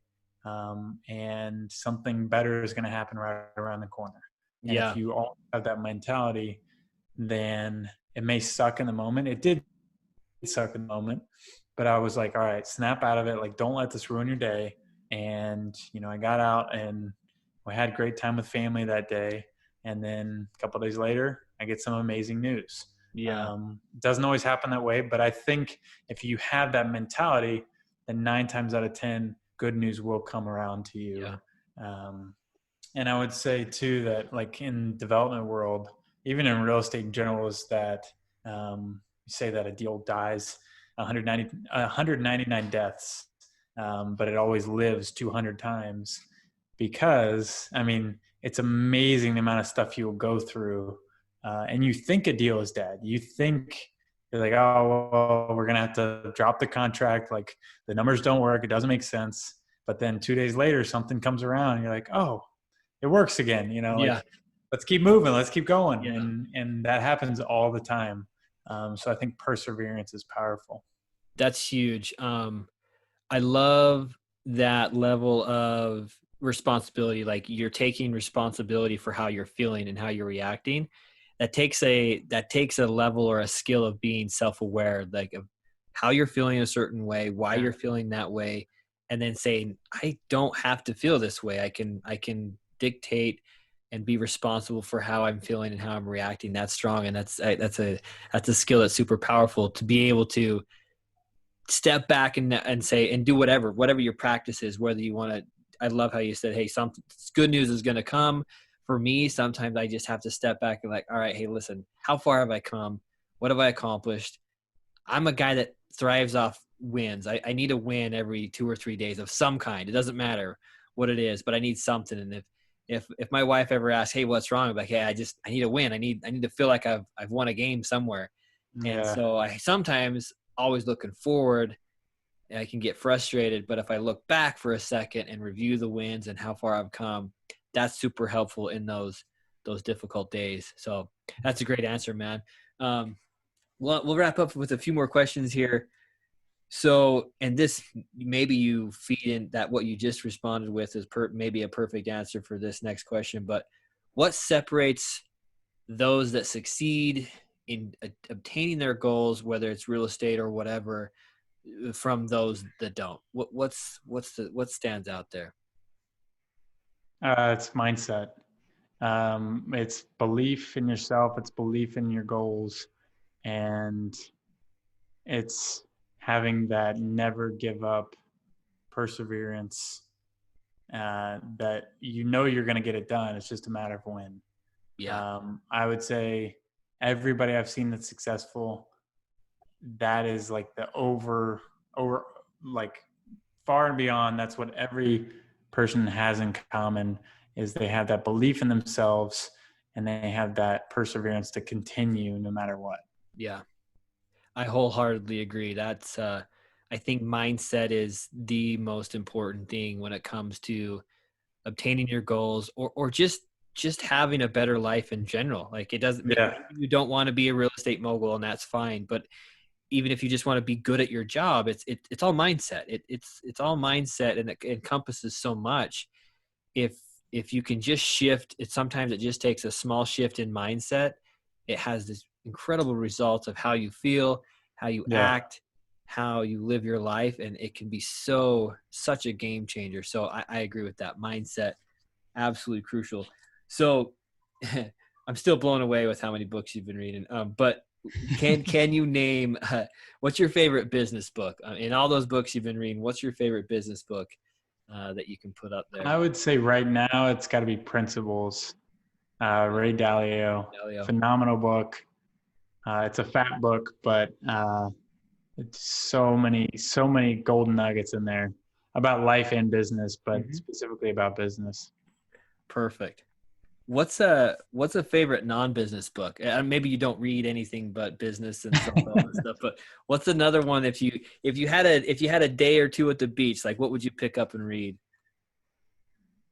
And something better is going to happen right around the corner. And if you all have that mentality, then it may suck in the moment. It did suck in the moment, but I was like, all right, snap out of it. Like, don't let this ruin your day. And, I got out and we had great time with family that day. And then a couple of days later, I get some amazing news. Yeah. It doesn't always happen that way, but I think if you have that mentality, then 9 times out of 10, good news will come around to you. Yeah. And I would say too, that like in development world, even in real estate in general, is that you say that a deal dies 199 deaths, but it always lives 200 times, because, I mean, it's amazing the amount of stuff you will go through and you think a deal is dead. You think you're like, oh, well, we're going to have to drop the contract. Like the numbers don't work. It doesn't make sense. But then 2 days later, something comes around and you're like, oh, it works again. Yeah. Like let's keep moving. Let's keep going. Yeah. And that happens all the time. So I think perseverance is powerful. That's huge. I love that level of responsibility. Like you're taking responsibility for how you're feeling and how you're reacting. That takes a level or a skill of being self-aware, like of how you're feeling a certain way, why you're feeling that way, and then saying, I don't have to feel this way. I can dictate and be responsible for how I'm feeling and how I'm reacting. That's strong. And that's a skill that's super powerful, to be able to step back and say, and do whatever your practice is, whether you want to. I love how you said, hey, some good news is going to come. For me, sometimes I just have to step back and like, all right, hey, listen, how far have I come? What have I accomplished? I'm a guy that thrives off wins. I need a win every 2 or 3 days of some kind. It doesn't matter what it is, but I need something. And if my wife ever asks, hey, what's wrong? I'm like, hey, I need a win. I need to feel like I've won a game somewhere. And Yeah. so I sometimes always looking forward, I can get frustrated. But if I look back for a second and review the wins and how far I've come, that's super helpful in those difficult days. So that's a great answer, man. We'll wrap up with a few more questions here. So, and this, maybe you feed in that what you just responded with is maybe a perfect answer for this next question, but what separates those that succeed in obtaining their goals, whether it's real estate or whatever, from those that don't? What stands out there? It's mindset. It's belief in yourself. It's belief in your goals, and it's having that never give up perseverance. That you're going to get it done. It's just a matter of when. Yeah. I would say everybody I've seen that's successful, that is like the over like far and beyond. That's what every person has in common, is they have that belief in themselves and they have that perseverance to continue no matter what. Yeah. I wholeheartedly agree. That's I think mindset is the most important thing when it comes to obtaining your goals, or just having a better life in general. Like it doesn't maybe Yeah. you don't want to be a real estate mogul, and that's fine, but even if you just want to be good at your job, it's all mindset. It's all mindset, and it encompasses so much. If you can just shift it, sometimes it just takes a small shift in mindset. It has this incredible results of how you feel, how you Yeah. act, how you live your life, and it can be such a game changer. So I agree with that. Mindset, absolutely crucial. So I'm still blown away with how many books you've been reading. But can you name what's your favorite business book in all those books you've been reading? What's your favorite business book that you can put up there? I would say right now it's got to be Principles. Ray Dalio, Dalio. phenomenal book. It's a fat book, but it's so many golden nuggets in there about life and business, but specifically about business. Perfect. What's a favorite non-business book? Maybe you don't read anything but business and self-help and stuff, but what's another one if you had a day or two at the beach, like what would you pick up and read?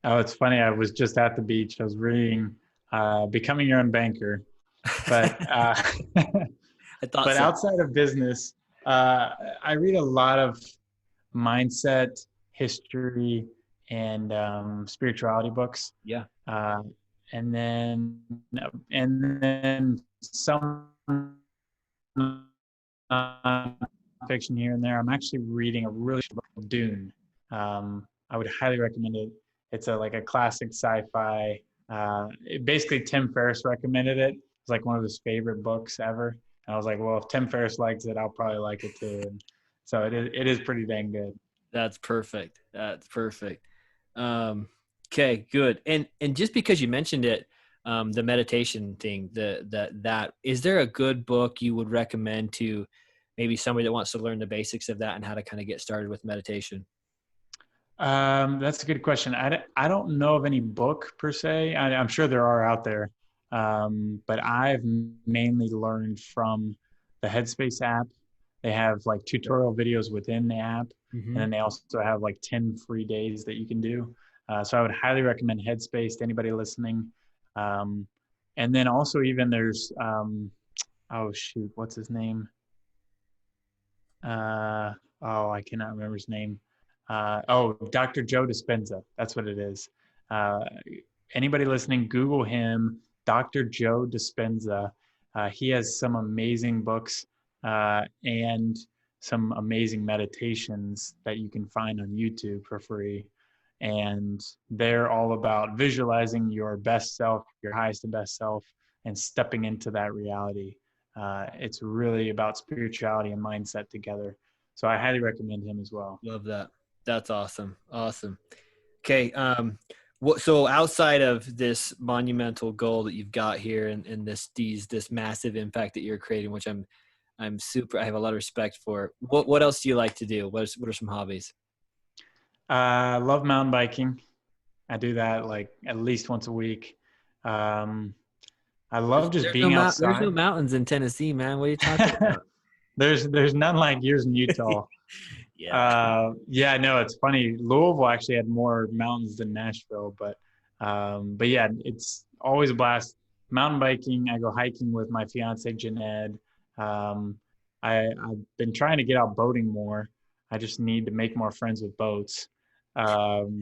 Oh, it's funny. I was just at the beach. I was reading Becoming Your Own Banker, but I thought but so. outside of business, I read a lot of mindset, history, and spirituality books. Yeah. And then some fiction here and there. I'm actually reading a really short book called Dune. I would highly recommend it. It's like a classic sci-fi. Basically, Tim Ferriss recommended it. It's like one of his favorite books ever. And I was like, well, if Tim Ferriss likes it, I'll probably like it too. And so it is pretty dang good. That's perfect. Okay, good. And just because you mentioned it, the meditation thing, that is there a good book you would recommend to maybe somebody that wants to learn the basics of that and how to kind of get started with meditation? That's a good question. I don't know of any book per se. I'm sure there are out there. But I've mainly learned from the Headspace app. They have like tutorial videos within the app, and Mm-hmm. then they also have like 10 free days that you can do. So I would highly recommend Headspace to anybody listening. Um, and then also even there's oh shoot, what's his name? Uh, oh, I cannot remember his name. Oh, Dr. Joe Dispenza. That's what it is. Uh, Anybody listening, Google him, Dr. Joe Dispenza. He has some amazing books and some amazing meditations that you can find on YouTube for free. And they're all about visualizing your best self, your highest and best self, and stepping into that reality. It's really about spirituality and mindset together. So I highly recommend him as well. Love that. That's awesome. Awesome. Okay. So outside of this monumental goal that you've got here and this massive impact that you're creating, which I have a lot of respect for. What else do you like to do? What are some hobbies? I love mountain biking. I do that like at least once a week. Um, I love just being There's no outside. mountains in Tennessee, man. What are you talking about? There's none like yours in Utah. Yeah. Yeah, no, it's funny. Louisville actually had more mountains than Nashville, but yeah, it's always a blast. Mountain biking. I go hiking with my fiance Jeanette. Um, I've been trying to get out boating more. I just need to make more friends with boats. Um,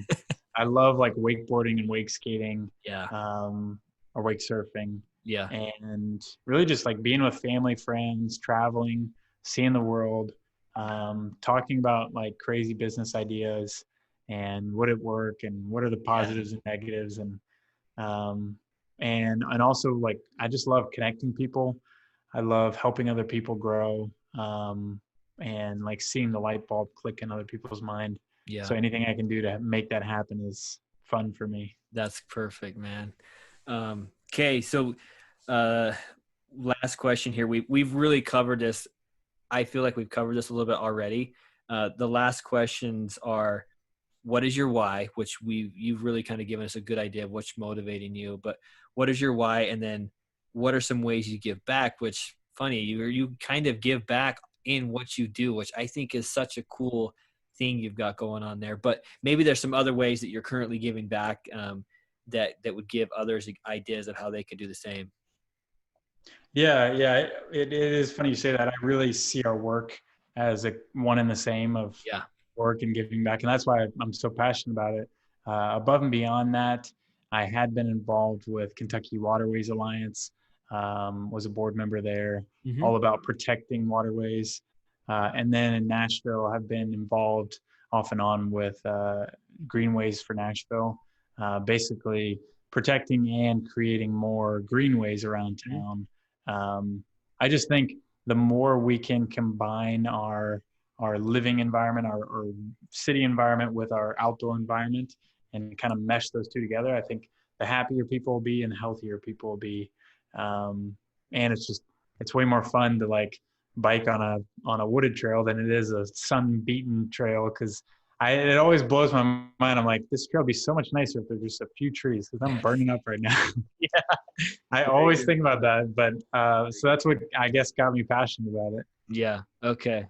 I love like wakeboarding and wake skating, Yeah. or wake surfing, Yeah. and really just like being with family, friends, traveling, seeing the world, talking about like crazy business ideas and would it work and what are the Yeah. positives and negatives, um, and also like I just love connecting people. I love helping other people grow, and like seeing the light bulb click in other people's mind. Yeah. So anything I can do to make that happen is fun for me. That's perfect, man. Okay. So, uh, last question here. We've really covered this. I feel like we've covered this a little bit already. The last questions are, what is your why? Which you've really kind of given us a good idea of what's motivating you. But what is your why? And then, what are some ways you give back? Which funny, you kind of give back in what you do, which I think is such a cool thing you've got going on there. But maybe there's some other ways that you're currently giving back, that would give others ideas of how they could do the same. Yeah, it is funny you say that. I really see our work as a one and the same of Yeah. work and giving back, and that's why I'm so passionate about it. Above and beyond that, I had been involved with Kentucky Waterways Alliance, was a board member there, Mm-hmm. all about protecting waterways. And then in Nashville, I've been involved off and on with Greenways for Nashville, basically protecting and creating more greenways around Mm-hmm. town. I just think the more we can combine our living environment, our city environment with our outdoor environment, and kind of mesh those two together, I think the happier people will be and the healthier people will be. And it's way more fun to like bike on a wooded trail than it is a sun beaten trail, because it always blows my mind. I'm like, this trail would be so much nicer if there's just a few trees, because I'm burning up right now. Yeah. I always think about that, but so that's what I guess got me passionate about it. Yeah. Okay.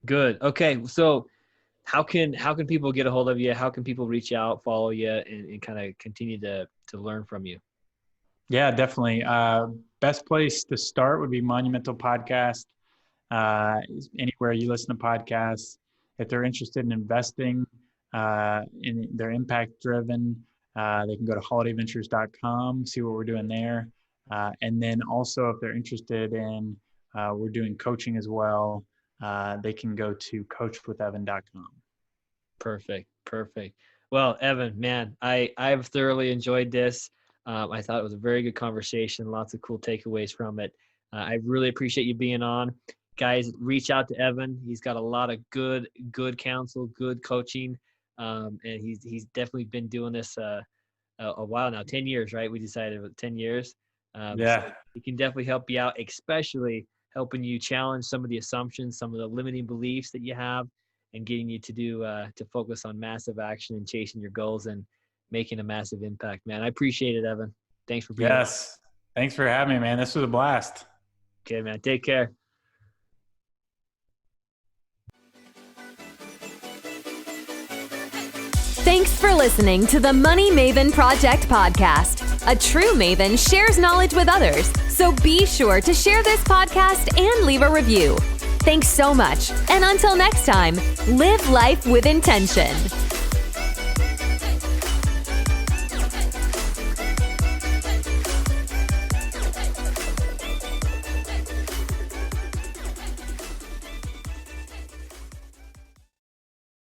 Good. Okay. So how can people get a hold of you? How can people reach out, follow you, and kind of continue to learn from you? Yeah, definitely. Best place to start would be Monumental Podcast. Anywhere you listen to podcasts, if they're interested in investing, in their impact driven, they can go to holladayventures.com, see what we're doing there. And then also, if they're interested in, we're doing coaching as well, they can go to coachwithevan.com. Perfect. Perfect. Well, Evan, man, I've thoroughly enjoyed this. I thought it was a very good conversation. Lots of cool takeaways from it. I really appreciate you being on. Guys, reach out to Evan. He's got a lot of good counsel, good coaching, and he's definitely been doing this a while now. 10 years, right? We decided 10 years. So Yeah. he can definitely help you out, especially helping you challenge some of the assumptions, some of the limiting beliefs that you have, and getting you to focus on massive action and chasing your goals and making a massive impact, man. I appreciate it, Evan. Thanks for being on. Yes. Thanks for having me, man. This was a blast. Okay, man. Take care. Thanks for listening to the Money Maven Project podcast. A true maven shares knowledge with others, so be sure to share this podcast and leave a review. Thanks so much, and until next time, live life with intention.